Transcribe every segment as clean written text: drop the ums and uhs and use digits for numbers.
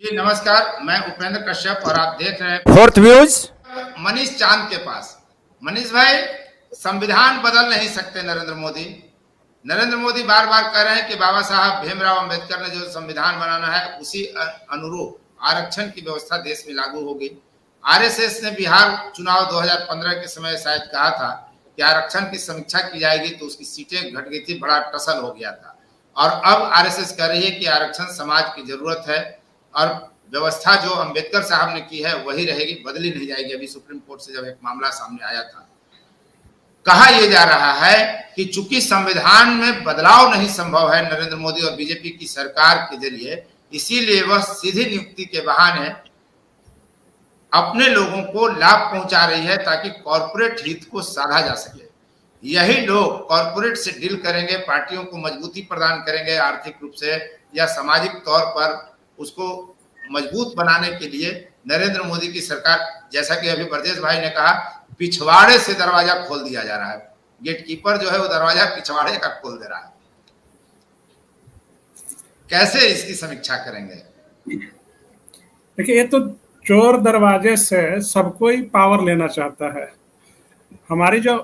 जी नमस्कार, मैं उपेंद्र कश्यप और आप देख रहे हैं फोर्थ व्यूज। मनीष चांद के पास। मनीष भाई, संविधान बदल नहीं सकते नरेंद्र मोदी बार बार कह रहे हैं कि बाबा साहब भीमराव अंबेडकर ने जो संविधान बनाना है उसी अनुरूप आरक्षण की व्यवस्था देश में लागू होगी। आरएसएस ने बिहार चुनाव 2015 के समय शायद कहा था कि आरक्षण की समीक्षा की जाएगी, तो उसकी सीटें घट गई थी, बड़ा टसल हो गया था। और अब आरएसएस कह रही है कि आरक्षण समाज की जरूरत है और व्यवस्था जो अंबेडकर साहब ने की है वही रहेगी, बदली नहीं जाएगी। अभी सुप्रीम कोर्ट से जब एक मामला सामने आया था, कहा यह जा रहा है कि चूंकि संविधान में बदलाव नहीं संभव है नरेंद्र मोदी और बीजेपी की सरकार के जरिए, इसीलिए वह सीधी नियुक्ति के बहाने अपने लोगों को लाभ पहुंचा रही है ताकि कॉर्पोरेट हित को साधा जा सके। यही लोग कॉर्पोरेट से डील करेंगे, पार्टियों को मजबूती प्रदान करेंगे आर्थिक रूप से या सामाजिक तौर पर उसको मजबूत बनाने के लिए नरेंद्र मोदी की सरकार, जैसा कि अभी ब्रजेश भाई ने कहा, पिछवाड़े से दरवाजा खोल दिया जा रहा है। गेटकीपर जो है वो दरवाजा पिछवाड़े का खोल दे रहा है। कैसे इसकी समीक्षा करेंगे? देखिए, ये तो चोर दरवाजे से सबको ही पावर लेना चाहता है। हमारी जो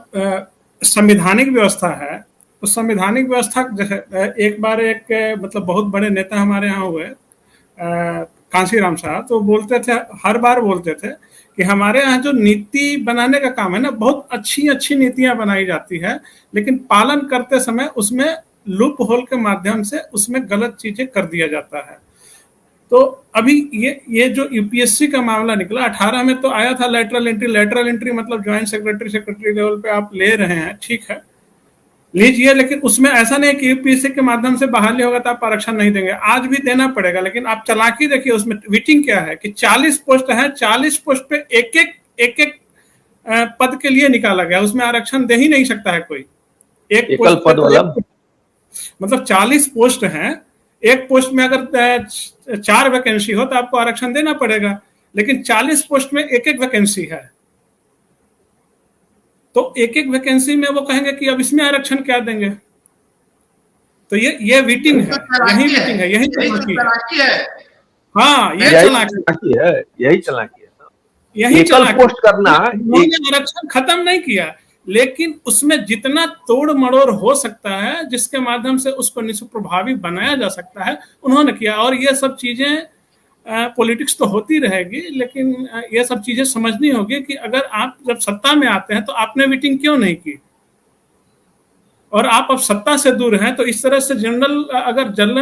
संवैधानिक व्यवस्था है, उस संवैधानिक व्यवस्था एक बार मतलब बहुत बड़े नेता हमारे यहाँ हुए कांशीराम साहब, तो बोलते थे, हर बार बोलते थे कि हमारे यहाँ जो नीति बनाने का काम है ना, बहुत अच्छी अच्छी नीतियां बनाई जाती है, लेकिन पालन करते समय उसमें लूप होल के माध्यम से उसमें गलत चीजें कर दिया जाता है। तो अभी ये जो यूपीएससी का मामला निकला 18 में, तो आया था लेटरल एंट्री मतलब ज्वाइंट सेक्रेटरी लेवल पे आप ले रहे हैं, ठीक है, लीजिए, लेकिन उसमें ऐसा नहीं कि यूपीएससी के माध्यम से बहाली होगा तो आप आरक्षण नहीं देंगे, आज भी देना पड़ेगा। लेकिन आप चालाकी देखिए, उसमें वेटिंग क्या है कि 40 पोस्ट है, 40 पोस्ट पे एक पद के लिए निकाला गया, उसमें आरक्षण दे ही नहीं सकता है कोई। एक पोस्ट पद वाला मतलब 40 पोस्ट हैं, एक पोस्ट में अगर 4 वैकेंसी हो तो आपको आरक्षण देना पड़ेगा, लेकिन 40 पोस्ट में एक वैकेंसी है, तो एक वैकेंसी में वो कहेंगे कि अब इसमें आरक्षण क्या देंगे। तो ये वीटिंग है, यही वीटिंग है, यही चालाकी है। हाँ, यही चालाकी है, यही चालाकी पोस्ट करना। आरक्षण खत्म नहीं किया, लेकिन उसमें जितना तोड़ मड़ोड़ हो सकता है, जिसके माध्यम से उसको निष्प्रभावी बनाया जा सकता है, उन्होंने किया। और ये सब चीजें पॉलिटिक्स तो होती रहेगी, लेकिन ये सब चीजें समझनी होगी कि अगर आप जब सत्ता में आते हैं तो आपने मीटिंग क्यों नहीं की, और आप अब सत्ता से दूर हैं, तो इस तरह से जनरल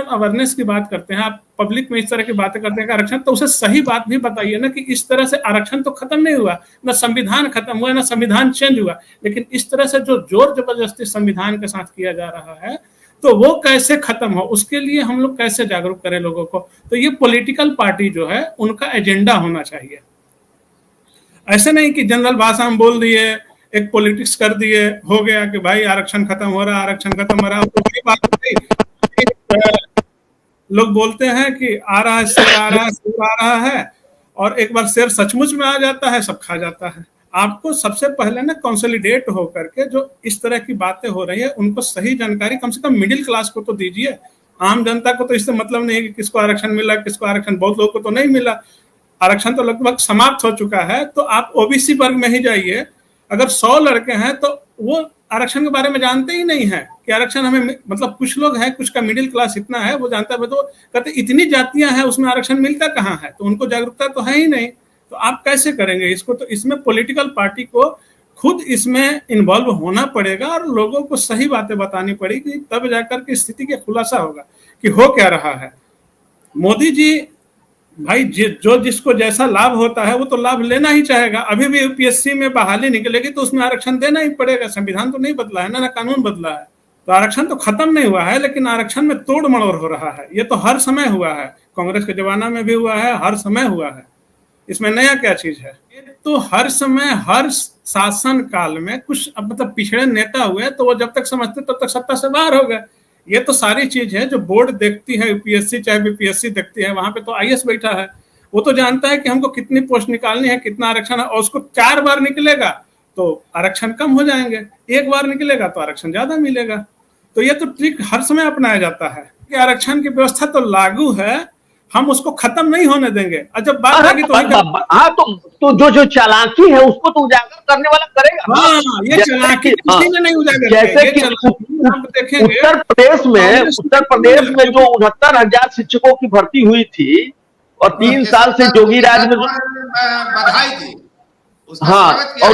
अवेयरनेस की बात करते हैं, आप पब्लिक में इस तरह की बातें करते हैं आरक्षण, तो उसे सही बात भी बताइए ना कि इस तरह से आरक्षण तो खत्म नहीं हुआ, ना संविधान खत्म हुआ, ना संविधान चेंज हुआ, लेकिन इस तरह से जो जोर जबरदस्ती संविधान के साथ किया जा रहा है, तो वो कैसे खत्म हो, उसके लिए हम लोग कैसे जागरूक करें लोगों को। तो ये पॉलिटिकल पार्टी जो है उनका एजेंडा होना चाहिए। ऐसे नहीं कि जनरल भाषा में बोल दिए, एक पॉलिटिक्स कर दिए, हो गया कि भाई आरक्षण खत्म हो रहा, आरक्षण खत्म हो रहा। तो बात लोग बोलते हैं कि आ रहा है शेर, आ रहा है शेर, आ रहा है, और एक बार शेर सचमुच में आ जाता है, सब खा जाता है। आपको सबसे पहले ना कंसोलिडेट होकर के जो इस तरह की बातें हो रही है उनको सही जानकारी कम से कम मिडिल क्लास को तो दीजिए। आम जनता को तो इससे मतलब नहीं है कि किसको आरक्षण मिला, किसको आरक्षण, बहुत लोगों को तो नहीं मिला, आरक्षण तो लगभग समाप्त हो चुका है। तो आप ओबीसी वर्ग में ही जाइए, अगर 100 लड़के हैं तो वो आरक्षण के बारे में जानते ही नहीं है कि आरक्षण हमें, मतलब कुछ लोग हैं, कुछ का मिडिल क्लास इतना है वो जानता है, तो कहते इतनी जातियां हैं उसमें आरक्षण मिलता कहाँ है, तो उनको जागरूकता तो है ही नहीं। तो आप कैसे करेंगे इसको? तो इसमें पॉलिटिकल पार्टी को खुद इसमें इन्वॉल्व होना पड़ेगा और लोगों को सही बातें बतानी पड़ेगी, तब जाकर के स्थिति का खुलासा होगा कि हो क्या रहा है। मोदी जी भाई जो जिसको जैसा लाभ होता है वो तो लाभ लेना ही चाहेगा। अभी भी यूपीएससी में बहाली निकलेगी तो उसमें आरक्षण देना ही पड़ेगा, संविधान तो नहीं बदला है ना कानून बदला है। तो आरक्षण तो खत्म नहीं हुआ है, लेकिन आरक्षण में तोड़ मड़ोड़ हो रहा है। ये तो हर समय हुआ है, कांग्रेस के जमाना में भी हुआ है, हर समय हुआ है, इसमें नया क्या चीज है? तो हर समय हर शासन काल में कुछ मतलब पिछड़े नेता हुए तो वो जब तक समझते तब तक सत्ता से बाहर हो गए। ये तो सारी चीज है जो बोर्ड देखती है, यूपीएससी चाहे बीपीएससी देखती है, वहां पे तो आईएएस बैठा है, वो तो जानता है कि हमको कितनी पोस्ट निकालनी है, कितना आरक्षण है, और उसको 4 बार निकलेगा तो आरक्षण कम हो जाएंगे, 1 बार निकलेगा तो आरक्षण ज्यादा मिलेगा। तो ये तो ट्रिक हर समय अपनाया जाता है कि आरक्षण की व्यवस्था तो लागू है, हम उसको खत्म नहीं होने देंगे। और जब बात आएगी तो हाँ, तो जो चालाकी है उसको तो उजागर करने वाला करेगा। हाँ, ये चालाकी किसी ने नहीं उजागर जैसे कि उत्तर प्रदेश में जो 69,000 शिक्षकों की भर्ती हुई थी और 3 साल से जोगी राज में बधाई दी। हाँ, और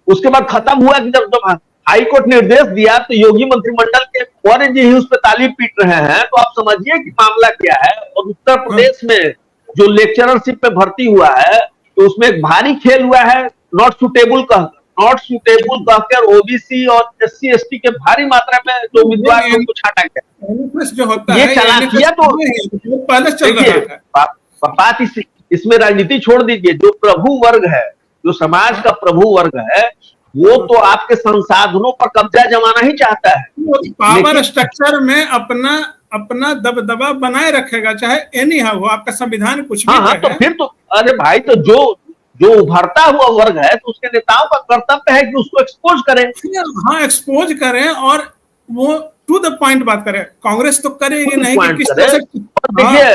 उसके बाद खत्म हुआ कि जब हाईकोर्ट निर्देश दिया तो योगी मंत्रिमंडल के और जी उस पर ताली पीट रहे हैं। तो आप समझिए कि मामला क्या है। और उत्तर प्रदेश में जो लेक्चररशिप पे भर्ती हुआ है तो उसमें एक भारी खेल हुआ है, नॉट सुटेबल कहकर ओबीसी और SC/ST के भारी मात्रा में जो उम्मीदवार को छाटा गया। जो होता ये चालाकियां तो पहले चल रहा है। बात इसमें राजनीति छोड़ दीजिए। जो प्रभु वर्ग है, जो समाज का प्रभु वर्ग है, वो तो आपके संसाधनों पर कब्जा जमाना ही चाहता है। पावर स्ट्रक्चर में अपना दबदबा बनाए रखेगा, चाहे एनी हो, आपका संविधान कुछ भी हाँ, तो फिर तो अरे भाई, तो जो उभरता हुआ वर्ग है तो उसके नेताओं का कर्तव्य है कि उसको एक्सपोज करें। हाँ, एक्सपोज करें और वो टू द पॉइंट बात करें। कांग्रेस तो करेगी नहीं कि किस तरह से। देखिए,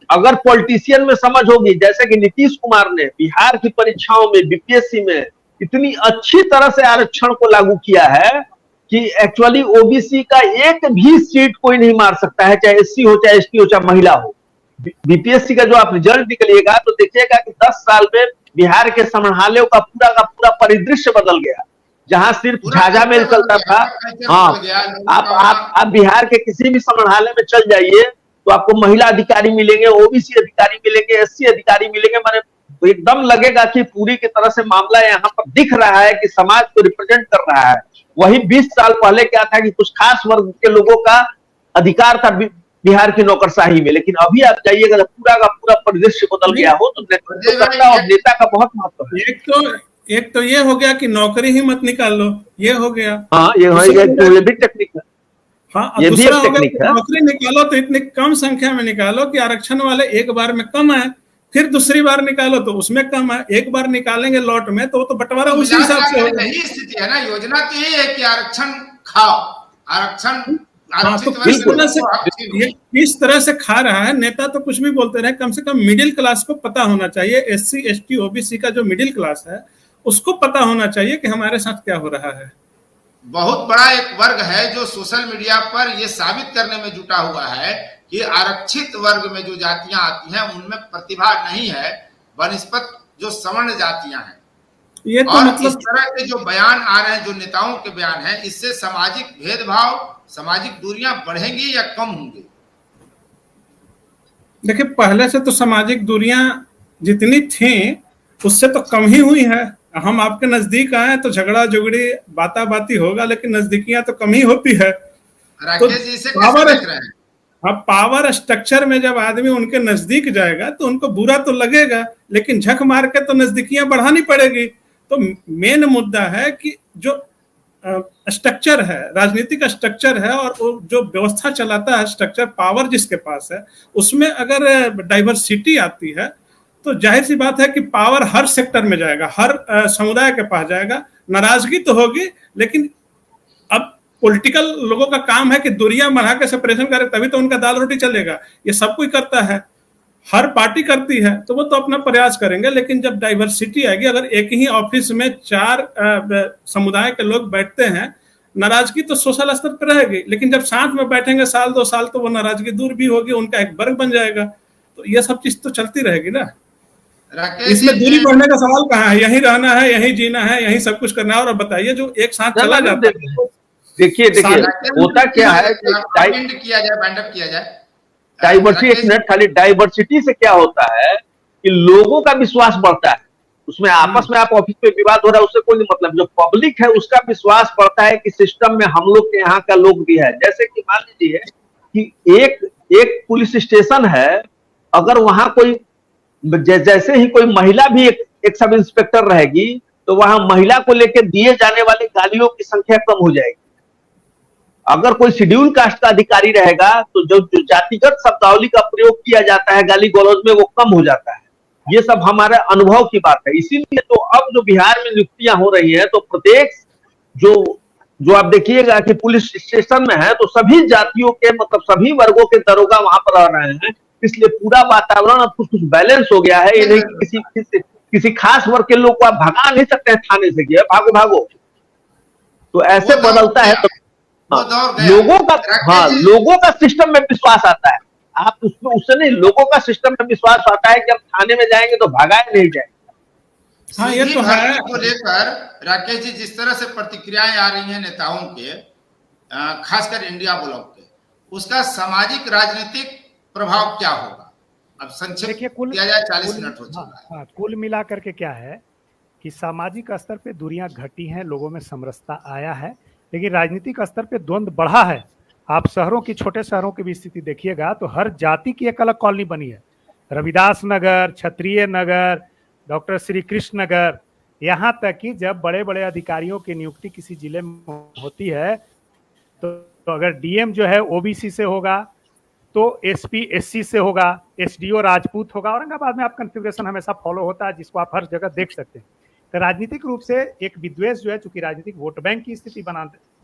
अगर पॉलिटिशियन में समझ होगी, जैसे कि नीतीश कुमार ने बिहार की परीक्षाओं में बीपीएससी में इतनी अच्छी तरह से आरक्षण को लागू किया है कि एक्चुअली ओबीसी का एक भी सीट कोई नहीं मार सकता है, चाहे SC हो, चाहे ST हो, चाहे महिला हो। बीपीएससी का जो आप रिजल्ट निकलिएगा तो देखिएगा कि 10 साल में बिहार के समाहर्ताओं का पूरा परिदृश्य बदल गया। जहां सिर्फ झाझा मेल चलता था, हाँ, आप बिहार के किसी भी समाहर्तालय में चल जाइए तो आपको महिला अधिकारी मिलेंगे, ओबीसी अधिकारी मिलेंगे, SC अधिकारी मिलेंगे। माने तो एकदम लगेगा कि पूरी की तरह से मामला यहाँ पर दिख रहा है कि समाज को रिप्रेजेंट कर रहा है। वही 20 साल पहले क्या था कि कुछ खास वर्ग के लोगों का अधिकार था बिहार की नौकरशाही में। लेकिन अभी आप जाइएगा तो पूरा का पूरा परिदृश्य बदल गया हो। तो नेता और नेता का बहुत महत्व है। एक तो ये हो गया कि नौकरी ही मत निकाल लो, ये हो गया। हाँ, ये भी टेक्निक है। हाँ, दूसरा हो गया नौकरी निकालो तो इतनी कम संख्या में निकालो कि आरक्षण वाले एक बार में कम है, फिर दूसरी बार निकालो तो उसमें कम है। एक बार निकालेंगे लॉट में तो बंटवारा उसी हिसाब से होगा। यही स्थिति है ना। योजना तो यही है कि आरक्षण खाओ, आरक्षण इस तरह से खा रहा है। नेता तो कुछ भी बोलते रहे, कम से कम मिडिल क्लास को पता होना चाहिए। SC/ST OBC का जो मिडिल क्लास है उसको पता होना चाहिए कि हमारे साथ क्या हो रहा है। बहुत बड़ा एक वर्ग है जो सोशल मीडिया पर ये साबित करने में जुटा हुआ है कि आरक्षित वर्ग में जो जातियां आती हैं उनमें प्रतिभा नहीं है बनिस्पत जो सवर्ण जातियां हैं। ये तो और मतलब इस तरह के जो बयान आ रहे हैं, जो नेताओं के बयान हैं, इससे सामाजिक भेदभाव, सामाजिक दूरियां बढ़ेंगी या कम होंगी? देखिए, पहले से तो सामाजिक दूरियां जितनी थी उससे तो कम ही हुई है। हम आपके नजदीक आए तो झगड़ा झुगड़ी बाता बाती होगा, लेकिन नजदीकियां तो कम ही होती है। राकेश जी से कैसे देख रहे हैं? अब पावर स्ट्रक्चर में जब आदमी उनके नजदीक जाएगा तो उनको बुरा तो लगेगा, लेकिन झक मार के तो नजदीकियां बढ़ानी पड़ेगी। तो मेन मुद्दा है कि जो स्ट्रक्चर है, राजनीतिक स्ट्रक्चर है, और जो व्यवस्था चलाता है स्ट्रक्चर, पावर जिसके पास है, उसमें अगर डाइवर्सिटी आती है तो जाहिर सी बात है कि पावर हर सेक्टर में जाएगा, हर समुदाय के पास जाएगा। नाराजगी तो होगी, लेकिन अब पॉलिटिकल लोगों का काम है कि दूरियां बढ़ा के सेपरेशन करे, तभी तो उनका दाल रोटी चलेगा। ये सब कोई करता है, हर पार्टी करती है, तो वो तो अपना प्रयास करेंगे। लेकिन जब डाइवर्सिटी आएगी, अगर एक ही ऑफिस में 4 समुदाय के लोग बैठते हैं, नाराजगी तो सोशल स्तर पर रहेगी, लेकिन जब साथ में बैठेंगे 1-2 साल तो वो नाराजगी दूर भी होगी, उनका एक वर्ग बन जाएगा। तो ये सब चीज तो चलती रहेगी ना। इसमें दूरी बढ़ने का सवाल कहाँ है? यहीं रहना है, यहीं जीना है, यहीं सब कुछ करना है। और बताइए जो एक साथ चला जाता है, देखिए होता क्या है कि खाली डाइवर्सिटी से क्या होता है कि लोगों का विश्वास बढ़ता है। उसमें आपस में आप ऑफिस में विवाद हो रहा है उससे कोई नहीं मतलब, जो पब्लिक है उसका विश्वास बढ़ता है कि सिस्टम में हम लोग के यहाँ का लोग भी है। जैसे कि मान लीजिए कि एक पुलिस स्टेशन है, अगर वहां कोई जैसे ही कोई महिला भी एक सब इंस्पेक्टर रहेगी तो वहां महिला को लेकर दिए जाने वाली गालियों की संख्या कम हो जाएगी। अगर कोई शेड्यूल कास्ट का अधिकारी रहेगा तो जो जातिगत शब्दावली का प्रयोग किया जाता है गाली गलौज में, वो कम हो जाता है। ये सब हमारे अनुभव की बात है। इसीलिए तो अब जो बिहार में नियुक्तियां हो रही है तो प्रत्येक जो आप देखिएगा कि पुलिस स्टेशन में है तो सभी जातियों के मतलब सभी वर्गों के दरोगा वहां पर रह रहे हैं। इसलिए पूरा वातावरण अब कुछ बैलेंस हो गया है। ये नहीं किसी खास वर्ग के लोग को आप भगा नहीं सकते हैं थाने से, कि भागो भागो। तो ऐसे बदलता है तो लोगों का सिस्टम में विश्वास आता है। आप उसमें उससे नहीं, लोगों का सिस्टम में विश्वास आता है कि हम थाने में जाएंगे तो भगाए नहीं जाएंगे। हाँ, ये तो है। को लेकर राकेश जी जिस तरह से प्रतिक्रियाएं आ रही हैं नेताओं के, खासकर इंडिया ब्लॉक के, उसका सामाजिक राजनीतिक प्रभाव क्या होगा? अब संक्षेप किया जाए, 40 मिनट हो चुका है। कुल मिला करके क्या है कि सामाजिक स्तर पे दूरियां घटी हैं, लोगों में समरसता आया है, लेकिन राजनीतिक स्तर पे द्वंद्व बढ़ा है। आप शहरों की, छोटे शहरों की भी स्थिति देखिएगा तो हर जाति की एक अलग कॉलोनी बनी है। रविदास नगर, क्षत्रिय नगर, डॉक्टर श्री कृष्ण नगर, यहाँ तक कि जब बड़े बड़े अधिकारियों की नियुक्ति किसी जिले में होती है तो अगर डीएम जो है ओबीसी से होगा तो एसपी एससी से होगा, एसडीओ राजपूत होगा। औरंगाबाद में आप कॉन्फ़िगरेशन हमेशा फॉलो होता है, जिसको आप हर जगह देख सकते हैं। तो राजनीतिक रूप से एक विद्वेष जो है, चूंकि राजनीतिक वोट बैंक की स्थिति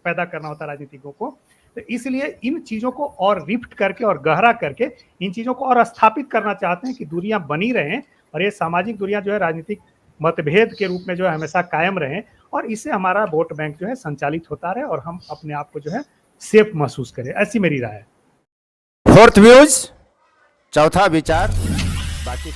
पैदा करना होता है राजनीतिकों को, तो इसलिए इन चीजों को और रिफ्ट करके और गहरा करके इन चीजों को और स्थापित करना चाहते हैं कि दूरियां बनी रहें, और ये सामाजिक दूरियां जो है राजनीतिक मतभेद के रूप में जो है हमेशा कायम रहें, और इससे हमारा वोट बैंक जो है संचालित होता रहे और हम अपने आप को जो है सेफ महसूस करें। ऐसी मेरी राय है। फोर्थ व्यूज, चौथा विचार, बाकी